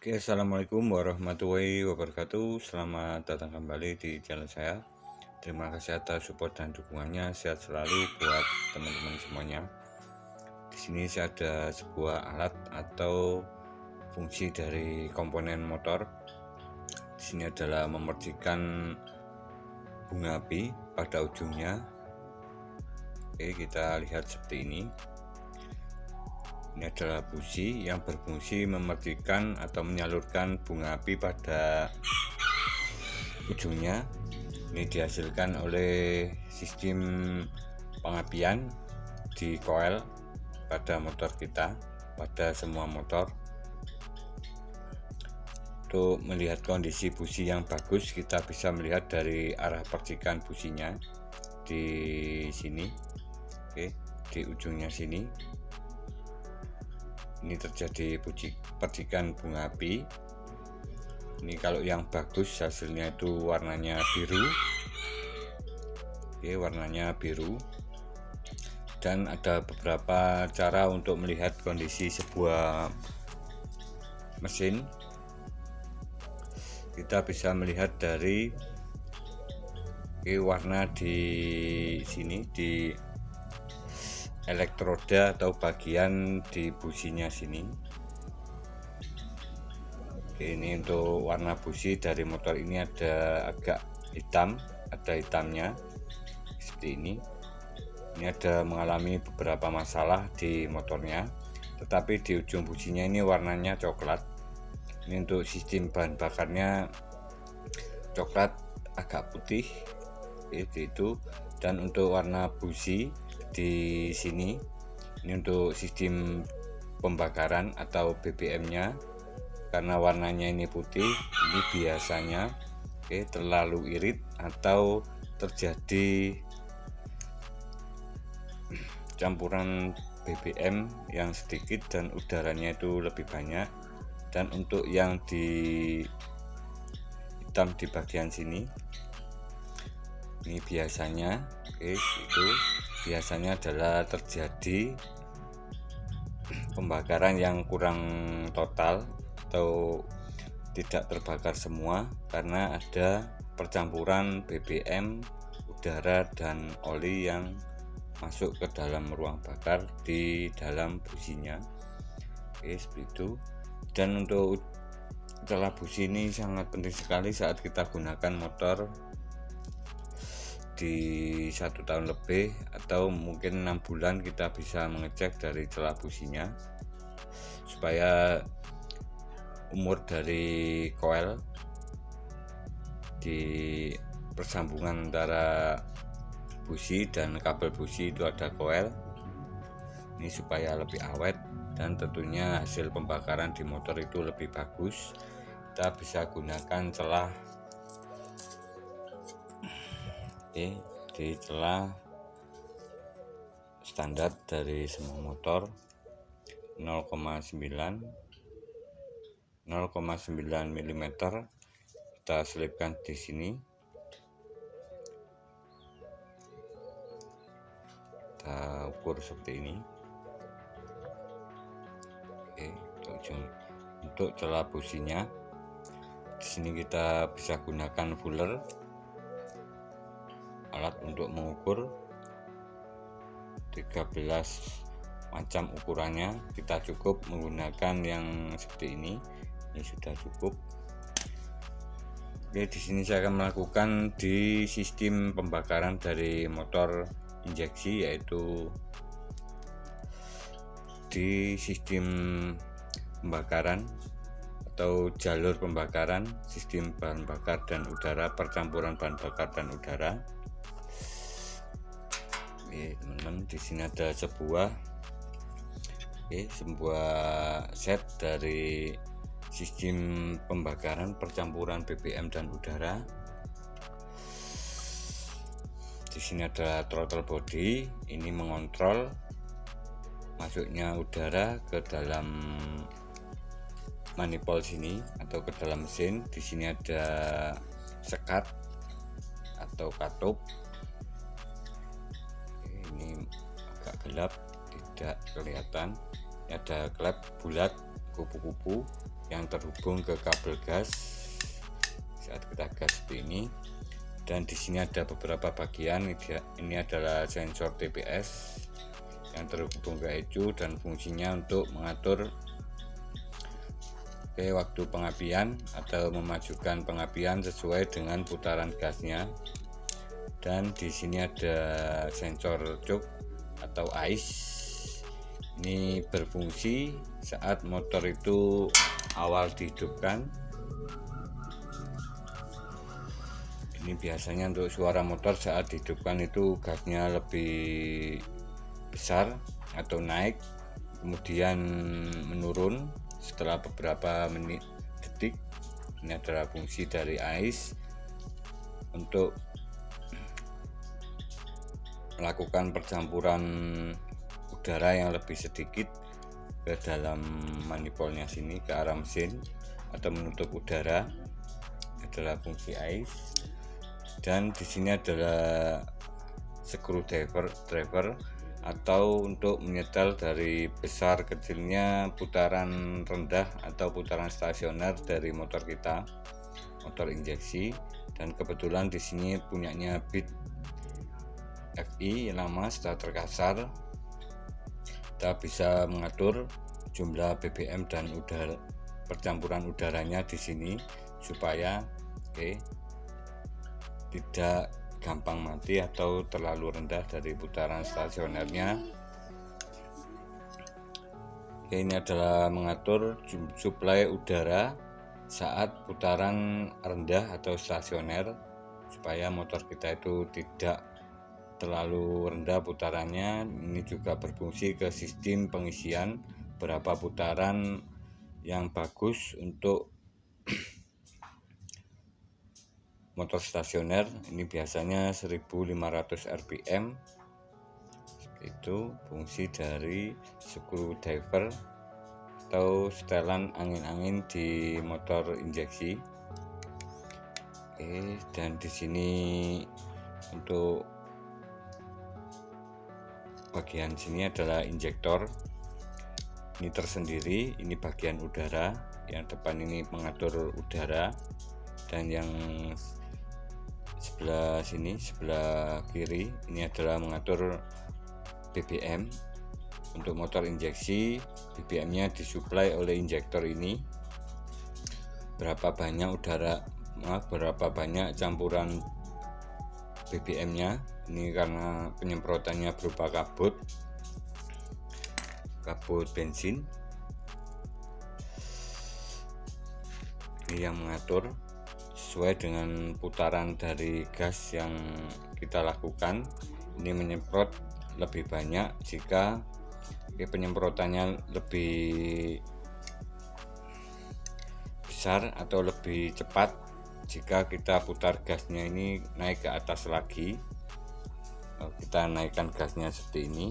Oke, assalamualaikum warahmatullahi wabarakatuh. Selamat datang kembali di channel saya. Terima kasih atas support dan dukungannya. Sehat selalu buat teman-teman semuanya. Di sini saya ada sebuah alat atau fungsi dari komponen motor. Di sini adalah memercikan bunga api pada ujungnya. Oke, kita lihat seperti ini. Ini adalah busi yang berfungsi memercikan atau menyalurkan bunga api pada ujungnya. Ini dihasilkan oleh sistem pengapian di coil pada motor kita, pada semua motor. Untuk melihat kondisi busi yang bagus, kita bisa melihat dari arah percikan businya di sini. Oke, di ujungnya sini. Ini terjadi percikan bunga api. Ini kalau yang bagus hasilnya itu warnanya biru. Oke, warnanya biru. Dan ada beberapa cara untuk melihat kondisi sebuah mesin. Kita bisa melihat dari warna di sini, di elektroda atau bagian di businya sini. Oke, ini untuk warna busi dari motor ini ada agak hitam, ada hitamnya seperti ini. Ini ada mengalami beberapa masalah di motornya, tetapi di ujung businya ini warnanya coklat. Ini untuk sistem bahan bakarnya coklat agak putih itu. Dan untuk warna busi di sini, ini untuk sistem pembakaran atau BBM-nya, karena warnanya ini putih, ini biasanya terlalu irit atau terjadi campuran BBM yang sedikit dan udaranya itu lebih banyak. Dan untuk yang di hitam di bagian sini, ini biasanya itu biasanya adalah terjadi pembakaran yang kurang total atau tidak terbakar semua, karena ada percampuran BBM, udara dan oli yang masuk ke dalam ruang bakar di dalam businya. Seperti itu. Dan untuk celah busi ini sangat penting sekali saat kita gunakan motor di 1 tahun lebih atau mungkin 6 bulan. Kita bisa mengecek dari celah businya supaya umur dari coil di persambungan antara busi dan kabel busi itu ada coil ini supaya lebih awet, dan tentunya hasil pembakaran di motor itu lebih bagus. Kita bisa gunakan celah di celah standar dari semua motor 0,9 mm. Kita selipkan di sini, kita ukur seperti ini. Untuk celah businya di sini kita bisa gunakan fuller, alat untuk mengukur 13 macam ukurannya. Kita cukup menggunakan yang seperti ini sudah cukup. Oke, di sini saya akan melakukan di sistem pembakaran dari motor injeksi, yaitu di sistem pembakaran atau jalur pembakaran, sistem bahan bakar dan udara, percampuran bahan bakar dan udara. Teman-teman, di sini ada sebuah set dari sistem pembakaran percampuran BBM dan udara. Di sini ada throttle body, ini mengontrol masuknya udara ke dalam manifold sini atau ke dalam mesin. Di sini ada sekat atau katup. Ini agak gelap, tidak kelihatan. Ini ada klep bulat kupu-kupu yang terhubung ke kabel gas saat kita gas seperti ini. Dan di sini ada beberapa bagian. Ini adalah sensor TPS yang terhubung ke ECU dan fungsinya untuk mengatur waktu pengapian atau memajukan pengapian sesuai dengan putaran gasnya. Dan di sini ada sensor choke atau ice. Ini berfungsi saat motor itu awal dihidupkan. Ini biasanya untuk suara motor saat dihidupkan itu gasnya lebih besar atau naik, kemudian menurun setelah beberapa detik. Ini adalah fungsi dari ice untuk melakukan percampuran udara yang lebih sedikit ke dalam manifolnya sini ke arah mesin atau menutup udara. Adalah fungsi ice. Dan di sini adalah screwdriver atau untuk menyetel dari besar kecilnya putaran rendah atau putaran stasioner dari motor kita, motor injeksi. Dan kebetulan di sini punyanya bit FI lama starter kasar. Kita bisa mengatur jumlah BBM dan percampuran udaranya di sini supaya tidak gampang mati atau terlalu rendah dari putaran stasionernya. Ini adalah mengatur suplai udara saat putaran rendah atau stasioner supaya motor kita itu tidak terlalu rendah putarannya. Ini juga berfungsi ke sistem pengisian berapa putaran yang bagus untuk motor stasioner. Ini biasanya 1500 rpm. Itu fungsi dari screwdriver atau setelan angin-angin di motor injeksi. Dan di sini untuk bagian sini adalah injektor. Ini tersendiri, ini bagian udara. Yang depan ini mengatur udara, dan yang sebelah sini, sebelah kiri, ini adalah mengatur BBM. Untuk motor injeksi, BBM-nya disuplai oleh injektor ini. Berapa banyak campuran BBM-nya. Ini karena penyemprotannya berupa kabut bensin. Ini yang mengatur sesuai dengan putaran dari gas yang kita lakukan. Ini menyemprot lebih banyak jika penyemprotannya lebih besar atau lebih cepat jika kita putar gasnya ini naik ke atas lagi. Kita naikkan gasnya seperti ini.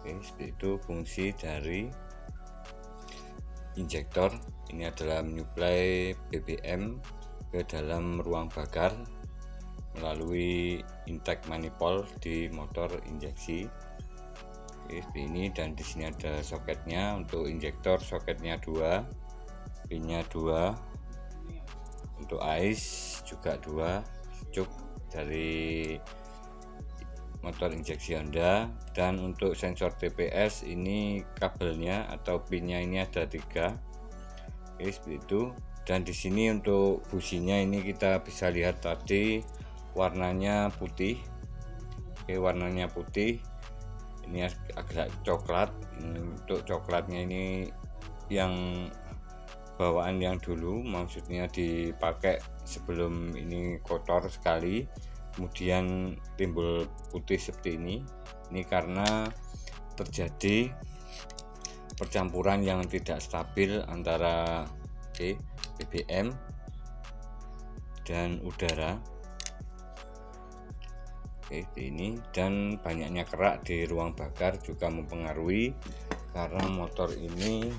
Seperti itu fungsi dari injektor. Ini adalah menyuplai BBM ke dalam ruang bakar melalui intake manifold di motor injeksi. Seperti ini. Dan di sini ada soketnya. Untuk injektor soketnya 2, pinnya 2. Untuk ice juga 2, cuk dari motor injeksi Honda. Dan untuk sensor TPS ini kabelnya atau pinnya ini ada 3. Seperti itu. Dan di sini untuk businya ini kita bisa lihat tadi warnanya putih. Warnanya putih. Ini agak coklat. Untuk coklatnya ini yang bawaan yang dulu, maksudnya dipakai sebelum ini kotor sekali, kemudian timbul putih seperti ini. Ini karena terjadi percampuran yang tidak stabil antara BBM dan udara. Ini. Dan banyaknya kerak di ruang bakar juga mempengaruhi, karena motor ini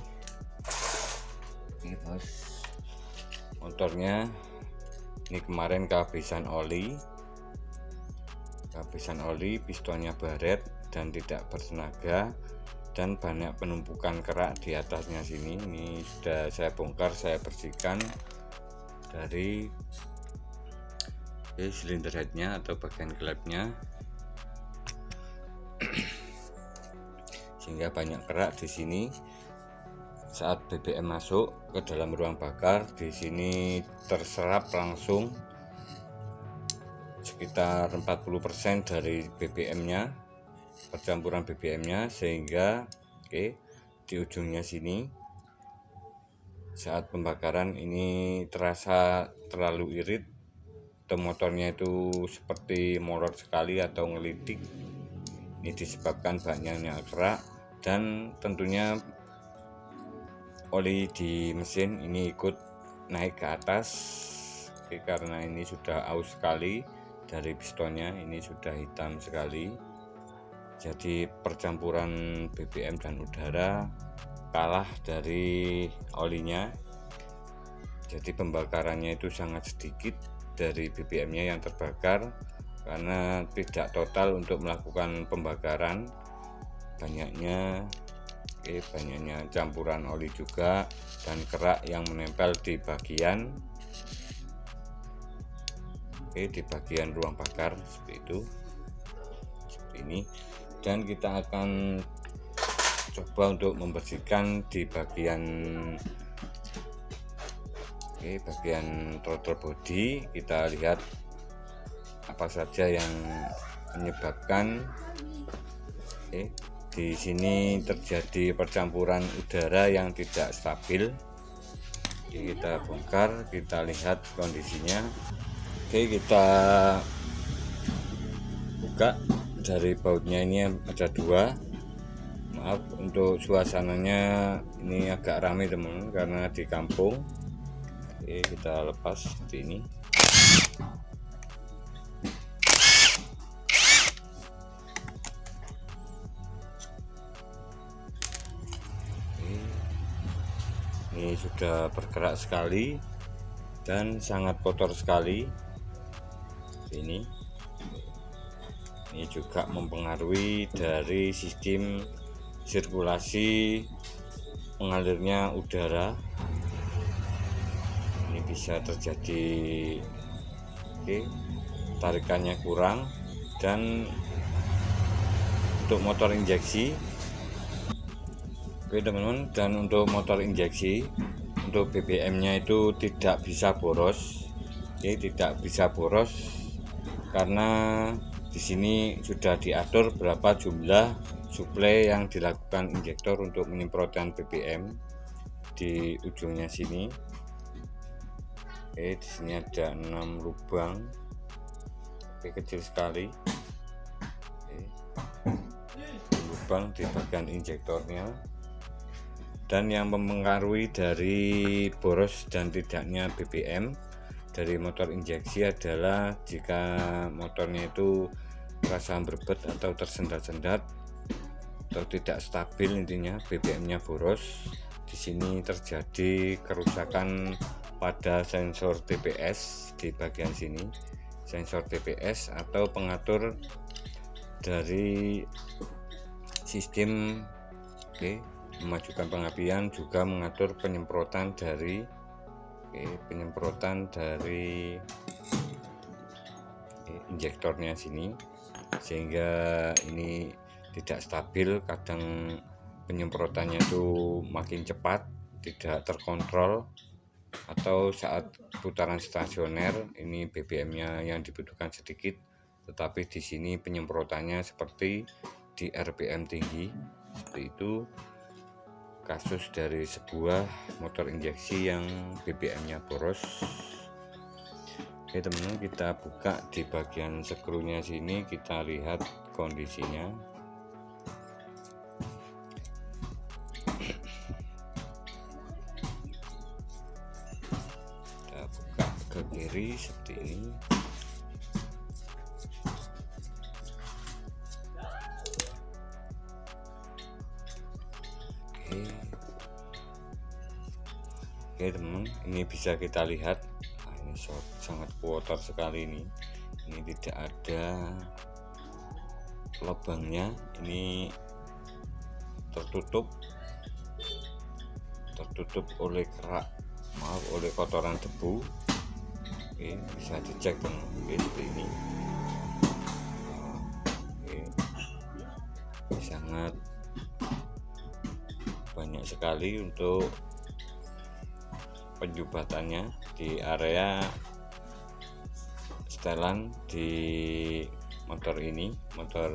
motornya ini kemarin kehabisan oli, pistonnya baret dan tidak bertenaga. dan banyak penumpukan kerak di atasnya sini. Ini sudah saya bongkar, saya bersihkan dari silinder headnya atau bagian klepnya, sehingga banyak kerak di sini. Saat BBM masuk ke dalam ruang bakar, di sini terserap langsung sekitar 40% dari BBM-nya, percampuran BBM-nya, sehingga di ujungnya sini saat pembakaran ini terasa terlalu irit, atau motornya itu seperti molor sekali atau ngelitik. Ini disebabkan banyaknya kerak, dan tentunya oli di mesin ini ikut naik ke atas, karena ini sudah aus sekali dari pistonnya, ini sudah hitam sekali. Jadi percampuran BBM dan udara kalah dari olinya, jadi pembakarannya itu sangat sedikit dari BBM-nya yang terbakar, karena tidak total untuk melakukan pembakaran. Banyaknya campuran oli juga dan kerak yang menempel di bagian ruang bakar, seperti itu, seperti ini. Dan kita akan coba untuk membersihkan di bagian throttle body. Kita lihat apa saja yang menyebabkan di sini terjadi percampuran udara yang tidak stabil. Kita bongkar, kita lihat kondisinya. Kita buka dari bautnya, ini ada 2. Maaf untuk suasananya ini agak ramai teman-teman, karena di kampung. Kita lepas seperti ini. Ini sudah bergerak sekali dan sangat kotor sekali. Ini juga mempengaruhi dari sistem sirkulasi mengalirnya udara. Ini bisa terjadi tarikannya kurang. Dan untuk motor injeksi, teman-teman, dan untuk motor injeksi untuk BBM-nya itu tidak bisa boros. Tidak bisa boros karena di sini sudah diatur berapa jumlah suplai yang dilakukan injektor untuk menyemprotkan BBM di ujungnya sini. Di sini ada 6 lubang, kecil sekali. Lubang di bagian injektornya. Dan yang mempengaruhi dari boros dan tidaknya BBM dari motor injeksi adalah jika motornya itu rasa berbet atau tersendat-sendat atau tidak stabil, intinya BBM-nya boros. Di sini terjadi kerusakan pada sensor TPS di bagian sini, sensor TPS atau pengatur dari sistem memajukan pengapian, juga mengatur penyemprotan dari injektornya sini, sehingga ini tidak stabil. Kadang penyemprotannya itu makin cepat, tidak terkontrol, atau saat putaran stasioner ini BBM-nya yang dibutuhkan sedikit, tetapi di sini penyemprotannya seperti di RPM tinggi. Seperti itu kasus dari sebuah motor injeksi yang BBM-nya boros. Teman-teman, kita buka di bagian skrunya sini, kita lihat kondisinya. Kita buka ke kiri seperti ini. Oke teman, ini bisa kita lihat. Ini sangat kotor sekali ini tidak ada lubangnya. Ini tertutup oleh kerak, oleh kotoran debu. Oke, bisa dicek dengan seperti ini. Oke, sangat banyak sekali untuk penjubatannya di area setelan di motor ini, motor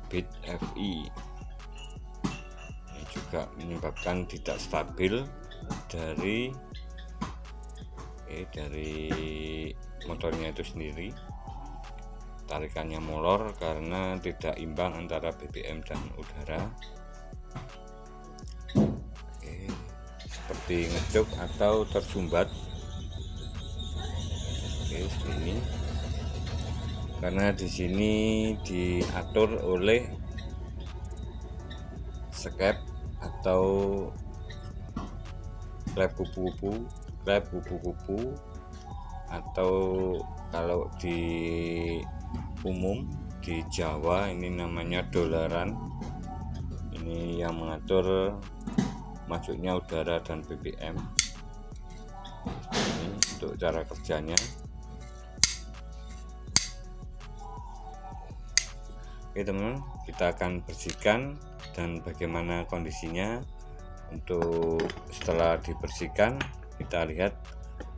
Beat FI. Ini juga menyebabkan tidak stabil dari motornya itu sendiri. Tarikannya molor karena tidak imbang antara BBM dan udara. Oke, seperti ngecuk atau tersumbat. Oke, seperti ini. Karena di sini diatur oleh skep atau klep kupu-kupu, atau kalau di umum di Jawa ini namanya dolaran. Ini yang mengatur masuknya udara dan BBM. Ini untuk cara kerjanya. Oke teman-teman, kita akan bersihkan dan bagaimana kondisinya. Untuk setelah dibersihkan, kita lihat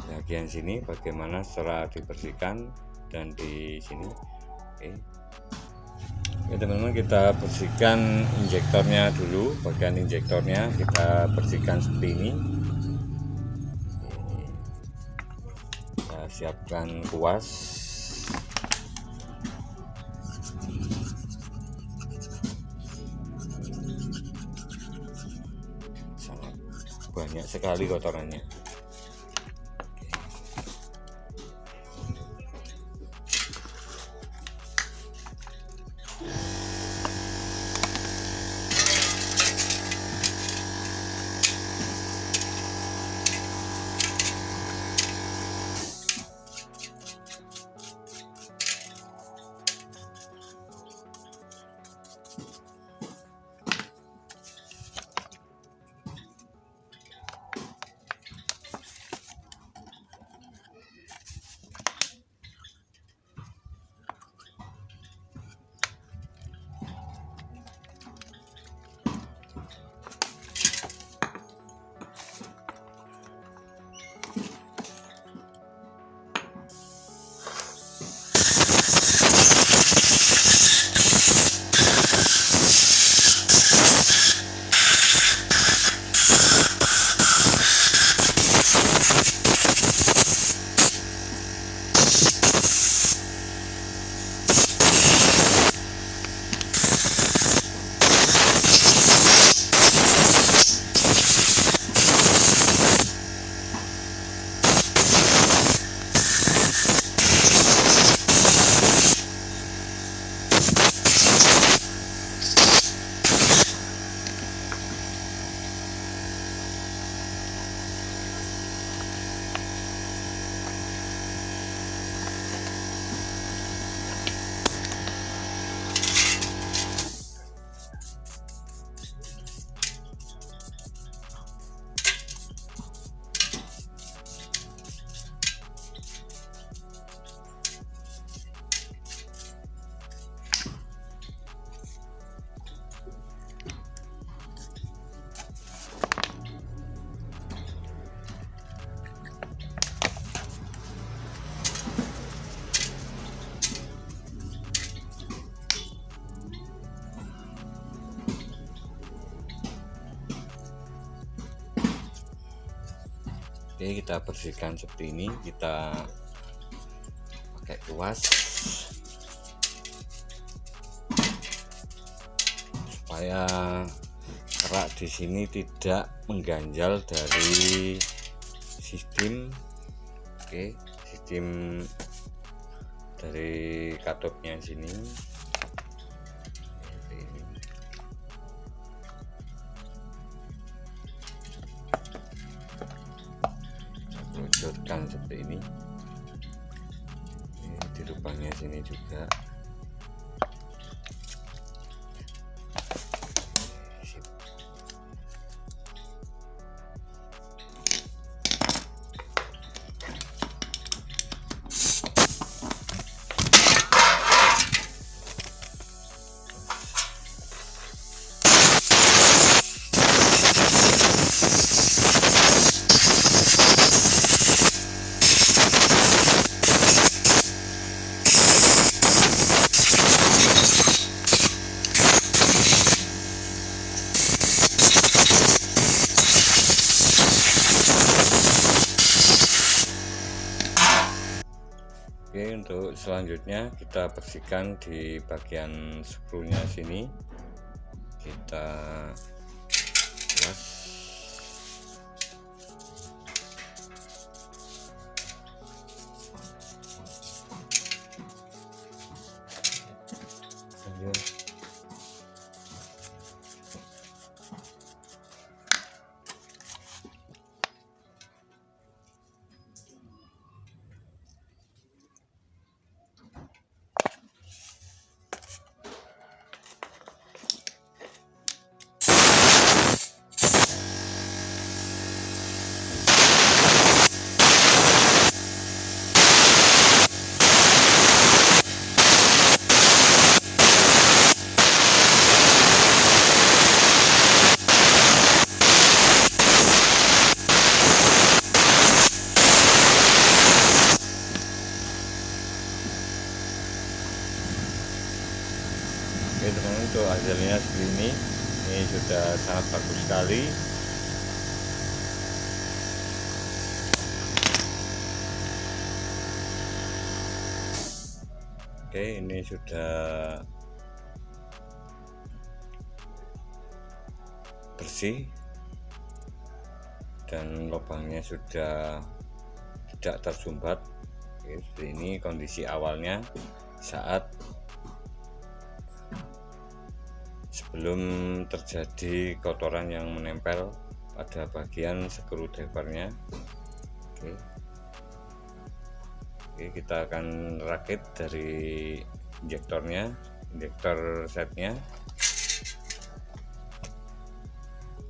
bagian sini bagaimana setelah dibersihkan dan di sini. Oke teman-teman, kita bersihkan injektornya dulu. Bagian injektornya kita bersihkan seperti ini. Kita siapkan kuas. Banyak sekali kotorannya. Oke, kita bersihkan seperti ini. Kita pakai kuas supaya kerak di sini tidak mengganjal dari sistem. Oke, sistem dari katopnya sini. Kerucutkan seperti ini. Di lubangnya sini juga. Sip. Oke, untuk selanjutnya kita bersihkan di bagian skrunya sini, kita las. Oke teman-teman, untuk hasilnya segini, ini sudah sangat bagus sekali. Oke, ini sudah bersih dan lubangnya sudah tidak tersumbat. Oke, seperti ini kondisi awalnya saat sebelum terjadi kotoran yang menempel pada bagian screwdrivernya. Oke. Oke, kita akan rakit dari injektornya, injektor setnya.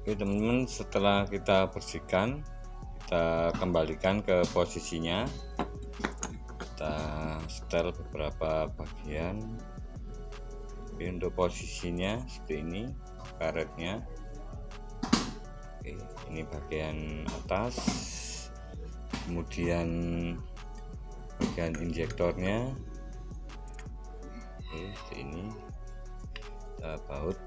Oke teman-teman, setelah kita bersihkan, kita kembalikan ke posisinya, kita setel beberapa bagian. Oke, untuk posisinya seperti ini karetnya. Oke, ini bagian atas, kemudian bagian injektornya. Oke, seperti ini kita baut.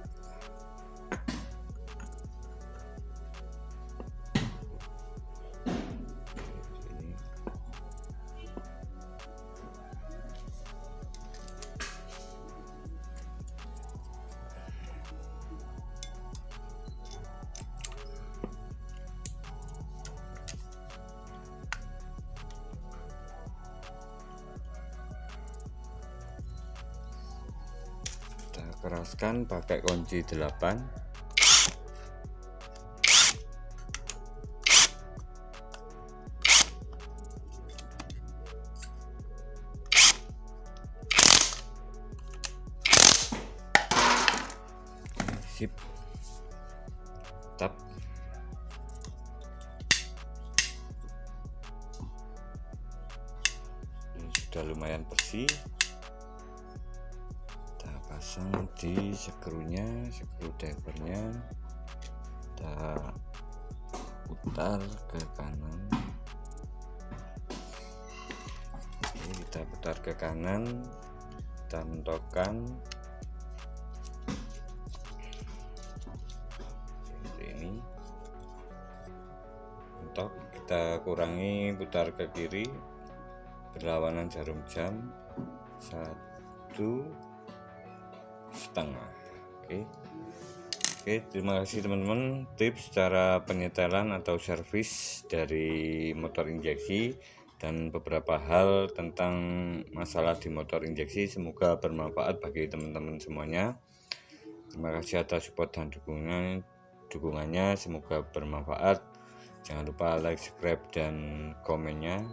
Keraskan pakai kunci 8. Sip, tap. Ini sudah lumayan bersih. Pasang di skrunya, screwdrivernya, kita putar ke kanan. Oke, kita putar ke kanan, kita mentokkan seperti ini. Mentok, kita kurangi, putar ke kiri berlawanan jarum jam 1,5. Oke, terima kasih teman-teman. Tips cara penyetelan atau servis dari motor injeksi dan beberapa hal tentang masalah di motor injeksi semoga bermanfaat bagi teman-teman semuanya. Terima kasih atas support dan dukungannya, semoga bermanfaat. Jangan lupa like, subscribe, dan komennya.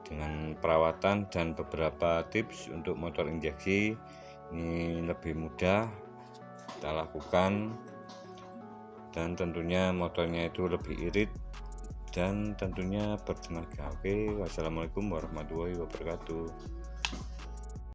Dengan perawatan dan beberapa tips untuk motor injeksi ini lebih mudah kita lakukan, dan tentunya motornya itu lebih irit dan tentunya bertenaga. Oke, wassalamualaikum warahmatullahi wabarakatuh.